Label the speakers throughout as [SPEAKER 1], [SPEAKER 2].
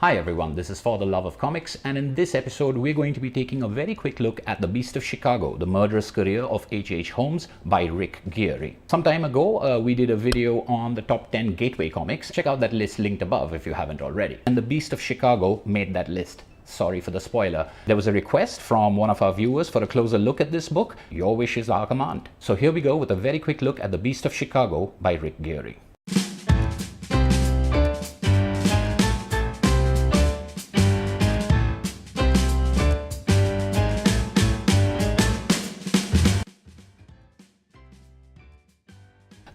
[SPEAKER 1] Hi everyone, this is For the Love of Comics, and in this episode we're going to be taking a very quick look at The Beast of Chicago, The Murderous Career of H.H. Holmes by Rick Geary. Some time ago we did a video on the top 10 gateway comics. Check out that list linked above if you haven't already. And The Beast of Chicago made that list. Sorry for the spoiler. There was a request from one of our viewers for a closer look at this book. Your wish is our command. So here we go with a very quick look at The Beast of Chicago by Rick Geary.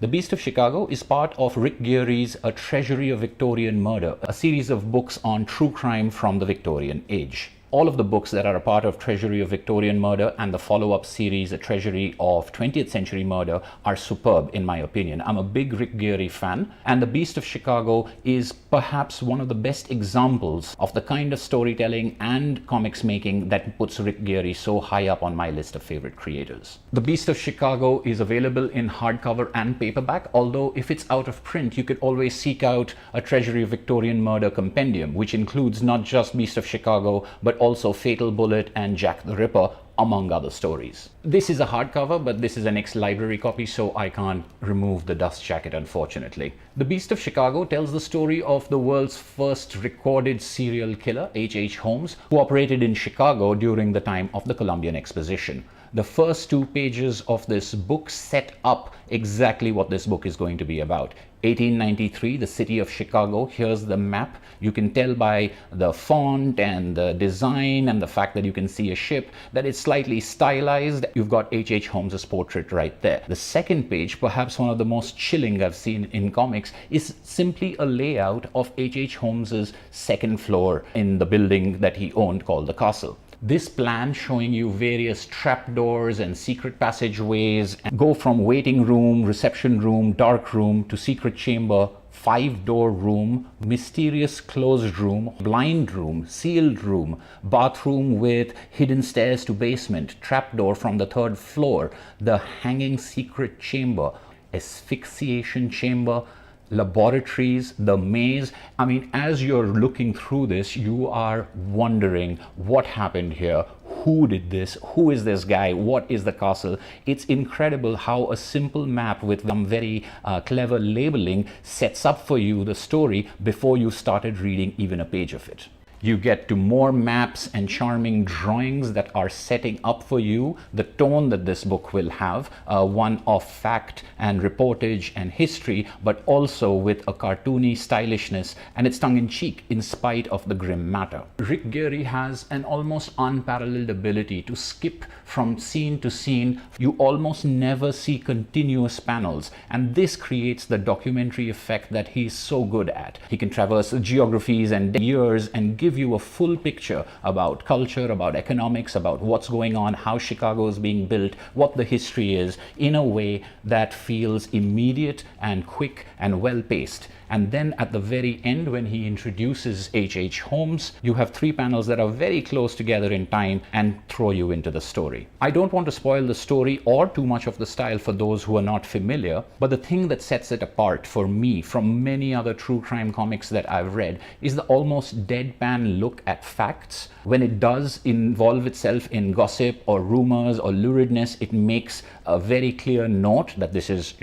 [SPEAKER 1] The Beast of Chicago is part of Rick Geary's A Treasury of Victorian Murder, a series of books on true crime from the Victorian age. All of the books that are a part of Treasury of Victorian Murder and the follow-up series, A Treasury of 20th Century Murder, are superb in my opinion. I'm a big Rick Geary fan, and The Beast of Chicago is perhaps one of the best examples of the kind of storytelling and comics making that puts Rick Geary so high up on my list of favorite creators. The Beast of Chicago is available in hardcover and paperback, although if it's out of print, you could always seek out A Treasury of Victorian Murder Compendium, which includes not just Beast of Chicago, but also Fatal Bullet and Jack the Ripper, among other stories. This is a hardcover, but this is an ex-library copy, so I can't remove the dust jacket, unfortunately. The Beast of Chicago tells the story of the world's first recorded serial killer, H.H. Holmes, who operated in Chicago during the time of the Columbian Exposition. The first 2 pages of this book set up exactly what this book is going to be about. 1893, the city of Chicago. Here's the map. You can tell by the font and the design and the fact that you can see a ship that it's slightly stylized. You've got H.H. Holmes's portrait right there. The second page, perhaps one of the most chilling I've seen in comics, is simply a layout of H.H. Holmes's second floor in the building that he owned called the Castle. This plan, showing you various trapdoors and secret passageways, go from waiting room, reception room, dark room to secret chamber, 5-door room, mysterious closed room, blind room, sealed room, bathroom with hidden stairs to basement, trapdoor from the 3rd floor, the hanging secret chamber, asphyxiation chamber, laboratories, the maze. I mean, as you're looking through this, you are wondering what happened here, who did this, who is this guy, what is the castle. It's incredible how a simple map with some very clever labeling sets up for you the story before you started reading even a page of it. You get to more maps and charming drawings that are setting up for you the tone that this book will have, one of fact and reportage and history, but also with a cartoony stylishness, and it's tongue-in-cheek in spite of the grim matter. Rick Geary has an almost unparalleled ability to skip from scene to scene. You almost never see continuous panels, and this creates the documentary effect that he's so good at. He can traverse geographies and years and give you a full picture about culture, about economics, about what's going on, how Chicago is being built, what the history is, in a way that feels immediate and quick and well-paced. And then at the very end, when he introduces H.H. Holmes, you have 3 panels that are very close together in time and throw you into the story. I don't want to spoil the story or too much of the style for those who are not familiar, but the thing that sets it apart for me from many other true crime comics that I've read is the almost deadpan look at facts. When it does involve itself in gossip or rumors or luridness, it makes a very clear note that this is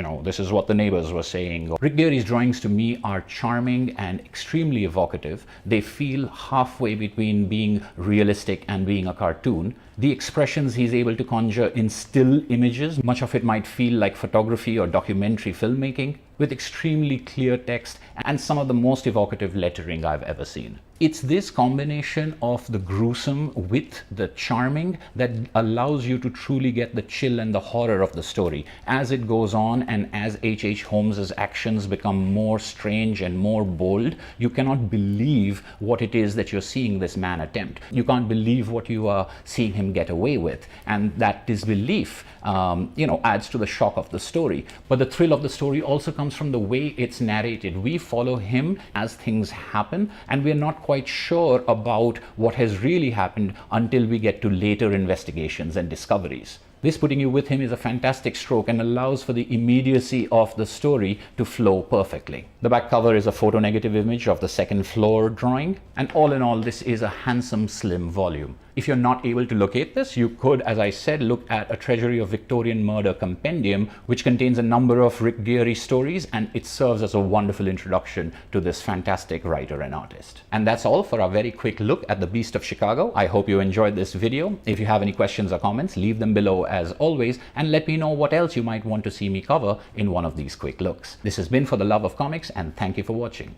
[SPEAKER 1] what the neighbors were saying. Rick Geary's drawings to me are charming and extremely evocative. They feel halfway between being realistic and being a cartoon. The expressions he's able to conjure in still images, much of it might feel like photography or documentary filmmaking, with extremely clear text and some of the most evocative lettering I've ever seen. It's this combination of the gruesome with the charming that allows you to truly get the chill and the horror of the story. As it goes on and as H.H. Holmes's actions become more strange and more bold, you cannot believe what it is that you're seeing this man attempt. You can't believe what you are seeing him get away with, and that disbelief adds to the shock of the story. But the thrill of the story also comes from the way it's narrated. We follow him as things happen, and we're not quite sure about what has really happened until we get to later investigations and discoveries. This putting you with him is a fantastic stroke and allows for the immediacy of the story to flow perfectly. The back cover is a photo-negative image of the second floor drawing, and all in all, this is a handsome, slim volume. If you're not able to locate this, you could, as I said, look at a Treasury of Victorian Murder Compendium, which contains a number of Rick Geary stories, and it serves as a wonderful introduction to this fantastic writer and artist. And that's all for our very quick look at The Beast of Chicago. I hope you enjoyed this video. If you have any questions or comments, leave them below as always, and let me know what else you might want to see me cover in one of these quick looks. This has been For the Love of Comics, and thank you for watching.